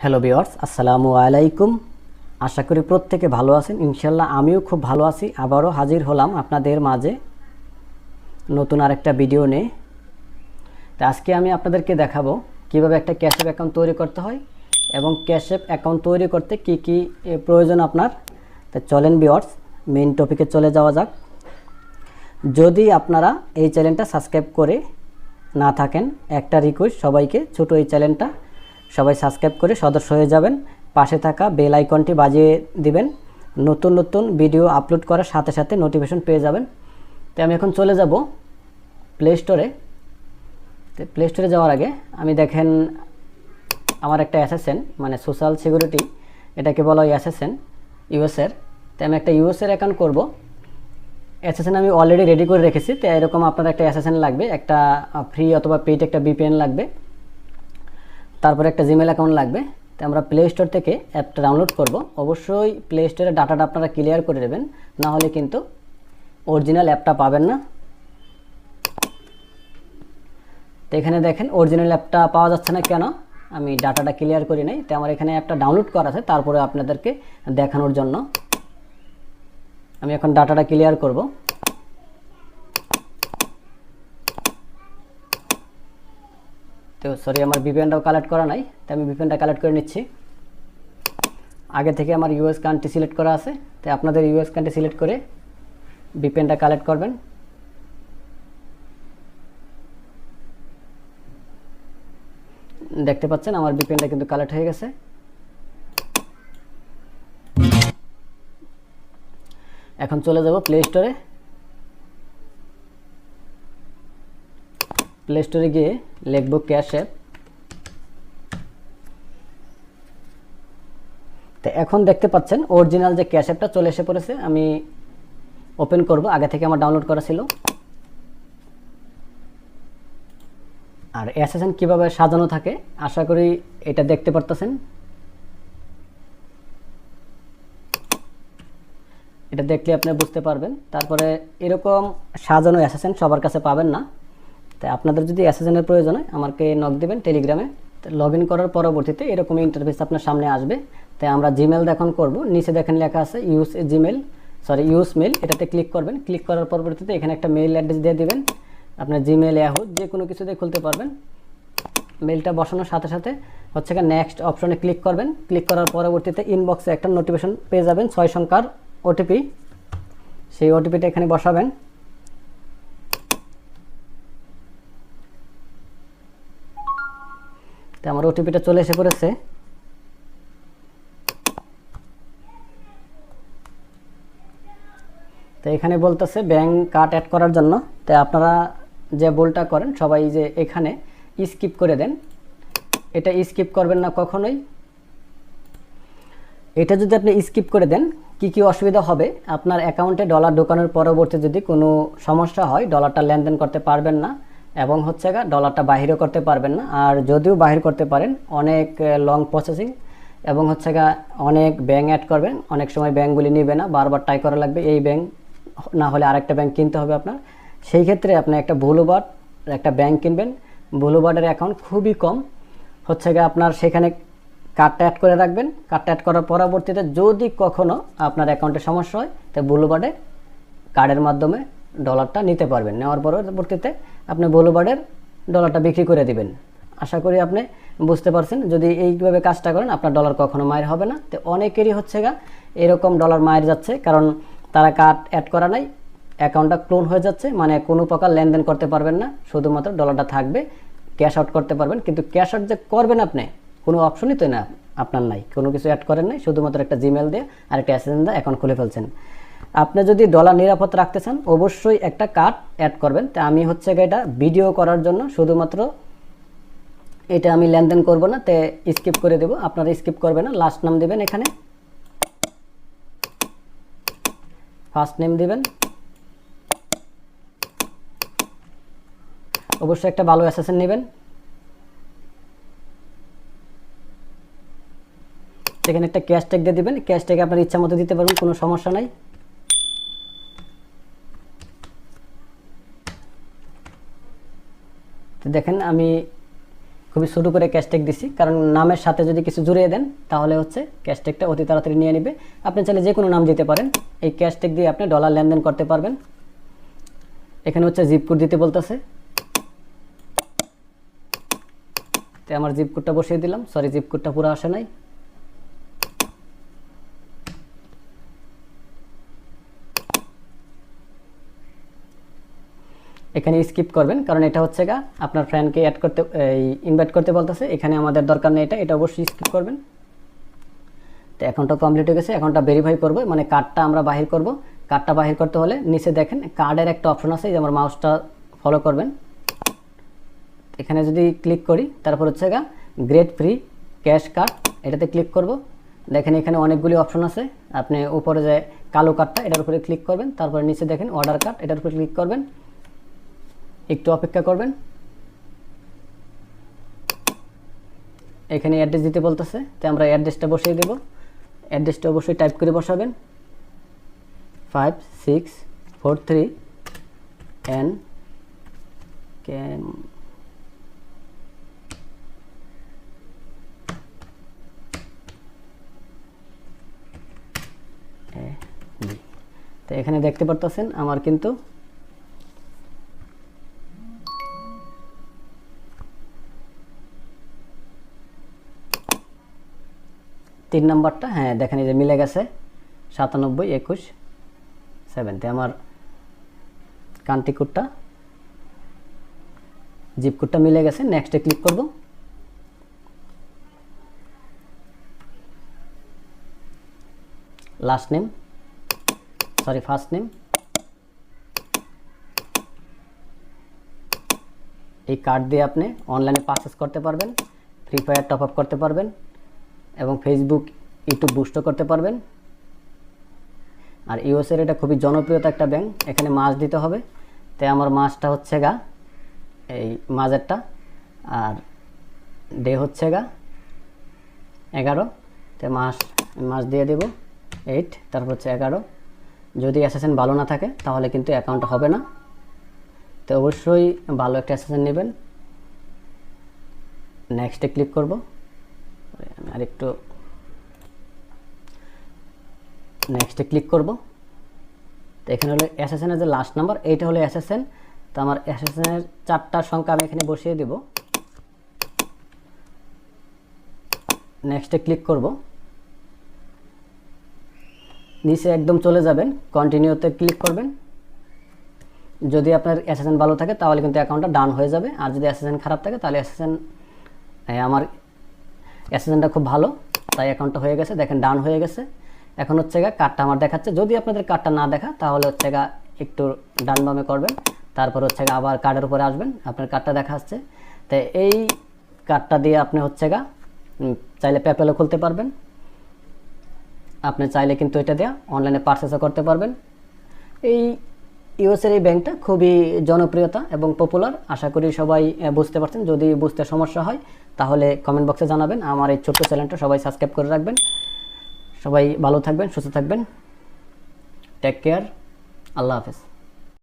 Hello viewers, আসসালামু আলাইকুম। আশা করি প্রত্যেকে ভালো আছেন। ইনশাল্লাহ আমিও খুব ভালো আছি। আবারও হাজির হলাম আপনাদের মাঝে নতুন আরেকটা ভিডিও নিয়ে। তো আজকে আমি আপনাদেরকে দেখাবো কিভাবে একটা ক্যাশঅ্যাপ অ্যাকাউন্ট তৈরি করতে হয় এবং ক্যাশঅ্যাপ অ্যাকাউন্ট তৈরি করতে কি কি প্রয়োজন আপনার। তো চলেন ভিউয়ার্স, মেইন টপিকে চলে যাওয়া যাক। যদি আপনারা এই চ্যানেলটা সাবস্ক্রাইব করে না থাকেন, একটা রিকোয়েস্ট সবাইকে, ছোট এই চ্যানেলটা সবাই সাবস্ক্রাইব করে সদস্য হয়ে যাবেন। পাশে থাকা বেল আইকনটি বাজিয়ে দিবেন। নতুন নতুন ভিডিও আপলোড করার সাথে সাথে নোটিফিকেশন পেয়ে যাবেন। তো আমি এখন চলে যাব প্লে স্টোরে। তো প্লে স্টোরে যাওয়ার আগে আমি দেখেন আমার একটা এসএসএন মানে সোশ্যাল সিকিউরিটি, এটাকে বলা হয় এসএসএন ইউএসের। তো আমি একটা ইউএসের অ্যাকাউন্ট করব। এসএসএন আমি অলরেডি রেডি করে রেখেছি। তো এরকম আপনার একটা এসএসএন লাগবে, একটা ফ্রি অথবা পেইড একটা ভিপিএন লাগবে, তারপরে একটা জিমেল অ্যাকাউন্ট লাগবে। তো আমরা প্লে স্টোর থেকে অ্যাপটা ডাউনলোড করব। অবশ্যই প্লে স্টোরে ডাটাটা আপনারা ক্লিয়ার করে দেবেন, না হলে কিন্তু অরিজিনাল অ্যাপটা পাবেন না। তো এখানে দেখেন অরিজিনাল অ্যাপটা পাওয়া যাচ্ছে না কেন, আমি ডাটাটা ক্লিয়ার করি নাই। তো আমার এখানে অ্যাপটা ডাউনলোড করা আছে, তারপরে আপনাদেরকে দেখানোর জন্য আমি এখন ডাটাটা ক্লিয়ার করব। তো সরি, আমার ভিপিএনটাও কালেক্ট করা নাই, তো আমি ভিপিএনটা কালেক্ট করে নিচ্ছি। আগে থেকে আমার ইউএস কান্ট্রি সিলেক্ট করা আছে, তো আপনাদের ইউএস কান্ট্রি সিলেক্ট করে ভিপিএনটা কালেক্ট করবেন। দেখতে পাচ্ছেন আমার ভিপিএনটা কিন্তু কালেক্ট হয়ে গেছে। এখন চলে যাব প্লে স্টোরে। প্লে স্টোরে গিয়ে লিখব ক্যাশঅ্যাপ। তো এখন দেখতে পাচ্ছেন অরিজিনাল যে ক্যাশঅ্যাপটা চলে এসে পড়েছে। আমি ওপেন করব, আগে থেকে আমার ডাউনলোড করা ছিল। আর এসএসএন কিভাবে সাজানো থাকে আশা করি এটা দেখতে পারতেছেন। এটা দেখলে আপনি বুঝতে পারবেন। তারপরে এরকম সাজানো এসএসএন সবার কাছে পাবেন না। তাই আপনাদের যদি এসএসএনের প্রয়োজন হয় আমাকে নক দিবেন টেলিগ্রামে। লগ ইন করার পরবর্তীতে এরকম ইন্টারফেস আপনার সামনে আসবে। তাই আমরা জিমেল এখন করব। নিচে দেখেন লেখা আছে ইউজ মেল, এটাতে ক্লিক করবেন। ক্লিক করার পরবর্তীতে এখানে একটা মেইল অ্যাড্রেস দিয়ে দিবেন। আপনার জিমেল, ইয়াহু যে কোনো কিছু দিয়ে খুলতে পারবেন। মেইলটা বসানোর সাথে সাথে হচ্ছে নেক্সট অপশনে ক্লিক করবেন। ক্লিক করার পরবর্তীতে ইনবক্সে একটা নোটিফিকেশন পেয়ে যাবেন 6 সংখ্যার ওটিপি। সেই ওটিপিটা এখানে বসাবেন। তো আমার ওটিপিটা চলে এসে পড়েছে। তো এখানে বলতেছে ব্যাংক কার্ড অ্যাড করার জন্য। তো আপনারা যে ভুলটা করেন সবাই যে এখানে স্কিপ করে দেন, এটা স্কিপ করবেন না কখনোই। এটা যদি আপনি স্কিপ করে দেন কি কি অসুবিধা হবে, আপনার অ্যাকাউন্টে ডলার ঢোকানোর পরবর্তী যদি কোনো সমস্যা হয় ডলারটা লেনদেন করতে পারবেন না, এবং হচ্ছে ডলারটা বাহিরও করতে পারবেন না। আর যদিও বাহির করতে পারেন অনেক লং প্রসেসিং, এবং হচ্ছে অনেক ব্যাংক অ্যাড করবেন, অনেক সময় ব্যাংকগুলি নেবে না, বারবার ট্রাই করা লাগবে। এই ব্যাংক না হলে আরেকটা ব্যাংক কিনতে হবে আপনার। সেই ক্ষেত্রে আপনি একটা ব্লুবার্ড একটা ব্যাংক কিনবেন। ব্লুবার্ডের অ্যাকাউন্ট খুবই কম হচ্ছে আপনার সেখানে কার্ডটা অ্যাড করে রাখবেন। কার্ডটা অ্যাড করার পরবর্তীতে যদি কখনো আপনার অ্যাকাউন্টে সমস্যা হয় তো ব্লুবার্ডে কার্ডের মাধ্যমে ডলারটা নিতে পারবেন। নেওয়ার পরবর্তীতে আপনি ব্লুবার্ডের ডলারটা বিক্রি করে দিবেন। আশা করি আপনি বুঝতে পারছেন। যদি এইভাবে কাজটা করেন আপনার ডলার কখনো মায়ের হবে না। তো অনেকেরই হচ্ছে এরকম ডলার মায়ের যাচ্ছে, কারণ তারা কার্ড অ্যাড করা নাই, অ্যাকাউন্টটা ক্লোন হয়ে যাচ্ছে, মানে কোনো প্রকার লেনদেন করতে পারবেন না, শুধুমাত্র ডলারটা থাকবে, ক্যাশ আউট করতে পারবেন। কিন্তু ক্যাশ আউট যে করবেন আপনি কোনো অপশনই তো না, আপনার নাই, কোনো কিছু অ্যাড করেন নাই, শুধুমাত্র একটা জিমেল দিয়ে আর একটা এসএসএন দিয়ে অ্যাকাউন্ট খুলে ফেলছেন। আপনি যদি ডলার নিরাপদ রাখতে চান অবশ্যই একটা কার্ড অ্যাড করবেন। তো আমি হচ্ছে এটা ভিডিও করার জন্য শুধুমাত্র এটা আমি লেনদেন করব না, তে স্কিপ করে দেব। আপনারা স্কিপ করবেন না, লাস্ট নাম দিবেন, এখানে ফার্স্ট নেম দিবেন। অবশ্যই একটা ভালো এসএসএন নেবেন। সেখানে একটা ক্যাশ ট্যাগ দিয়ে দিবেন। ক্যাশ ট্যাগ আপনার ইচ্ছা মতো দিতে পারবেন, কোনো সমস্যা নাই। তো দেখেন আমি খুবই ছোটো করে ক্যাশট্যাগ দিছি, কারণ নামের সাথে যদি কিছু জুড়িয়ে দেন তাহলে হচ্ছে ক্যাশট্যাগটা অতি তাড়াতাড়ি নিয়ে নেবে। আপনি চাইলে যে কোনো নাম দিতে পারেন, এই ক্যাশট্যাগ দিয়ে আপনি ডলার লেনদেন করতে পারবেন। এখানে হচ্ছে জিপ কোড দিতে বলতেছে, তো আমার জিপ কোডটা বসিয়ে দিলাম। সরি, জিপ কোডটা পুরো আসে নাই। এখানে স্কিপ করবেন, কারণ এটা হচ্ছে গা আপনার ফ্রেন্ডকে অ্যাড করতে ইনভাইট করতে বলতেছে, এখানে আমাদের দরকার নেই, এটা অবশ্যই স্কিপ করবেন। তো অ্যাকাউন্টটা কমপ্লিট হয়ে গেছে, অ্যাকাউন্টটা ভেরিফাই করব, মানে কার্ডটা আমরা বাহির করব। কার্ডটা বাহির করতে হলে নিচে দেখেন কার্ডের একটা অপশন আছে, যে আমার মাউসটা ফলো করবেন, এখানে যদি ক্লিক করি তারপর হচ্ছে গা গ্রেড ফ্রি ক্যাশ কার্ড, এটাতে ক্লিক করব। দেখেন এখানে অনেকগুলি অপশন আছে, আপনি উপরে যে কালো কার্ডটা এটার উপরে ক্লিক করবেন, তারপরে নিচে দেখেন অর্ডার কার্ড, এটার উপরে ক্লিক করবেন, একটু অপেক্ষা করবেন। এখানে অ্যাড্রেস দিতে বলতেছে, তো আমরা অ্যাড্রেসটা বসিয়ে দেব। অ্যাড্রেসটা অবশ্যই টাইপ করে বসাবেন, 5643 N তো এখানে দেখতে পারতেছেন আমার কিন্তু তিন নাম্বারটা, হ্যাঁ দেখেন এই যে মিলে গেছে 9721 আমার কান্ট্রি কোডটা, জিপ কোডটা মিলে গেছে। নেক্সটে ক্লিক করব। Last name, sorry first name, এই কার্ড দিয়ে আপনি অনলাইনে পারচেস করতে পারবেন, ফ্রি ফায়ার টপ আপ করতে পারবেন এবং ফেসবুক ইউটিউব বুস্টও করতে পারবেন। আর ইউএসএর এটা খুবই জনপ্রিয়তা একটা ব্যাংক। এখানে মাস দিতে হবে, তাই আমার মাসটা হচ্ছে গা এই মাঝেরটা, আর ডে হচ্ছে গা 11, তো মাস দিয়ে দেব 8, তারপর হচ্ছে 11। যদি অ্যাসেসেন ভালো না থাকে তাহলে কিন্তু অ্যাকাউন্ট হবে না, তো অবশ্যই ভালো একটা অ্যাসেসেন নেবেন। নেক্সটে ক্লিক করব, আর একটু নেক্সটে ক্লিক করব। তো এখানে হলো অ্যাসেসেনের যে লাস্ট নাম্বার, এইটা হলো অ্যাসেসেন। তো আমার অ্যাসেসেনের 4টা সংখ্যা আমি এখানে বসিয়ে দেব। নেক্সটে ক্লিক করব, নিচে একদম চলে যাবেন, কন্টিনিউতে ক্লিক করবেন। যদি আপনার অ্যাসেসেন ভালো থাকে তাহলে কিন্তু অ্যাকাউন্টটা ডান হয়ে যাবে, আর যদি অ্যাসেসেন খারাপ থাকে তাহলে আমার অ্যাসেসেনটা খুব ভালো, তাই অ্যাকাউন্টটা হয়ে গেছে। দেখেন ডান হয়ে গেছে। এখন হচ্ছে গা কার্ডটা আমার দেখাচ্ছে, যদি আপনাদের কার্ডটা না দেখা তাহলে হচ্ছে গা একটু ডান বামে করবেন, তারপর হচ্ছে গা আবার কার্ডের উপরে আসবেন, আপনার কার্ডটা দেখাচ্ছে। তো এই কার্ডটা দিয়ে আপনি হচ্ছে গা চাইলে পেপ্যালও খুলতে পারবেন, আপনি চাইলে কিন্তু এটা দিয়ে অনলাইনে পারচেসও করতে পারবেন। এই ইউএসএর এই ব্যাংকটা খুবই জনপ্রিয়তা এবং পপুলার, আশা করি সবাই বুঝতে পারছেন। যদি বুঝতে সমস্যা হয় তাহলে কমেন্ট বক্সে জানাবেন। আমার এই ছোট্ট চ্যানেলটা সবাই সাবস্ক্রাইব করে রাখবেন। সবাই ভালো থাকবেন, সুস্থ থাকবেন, টেক কেয়ার, আল্লাহ হাফেজ।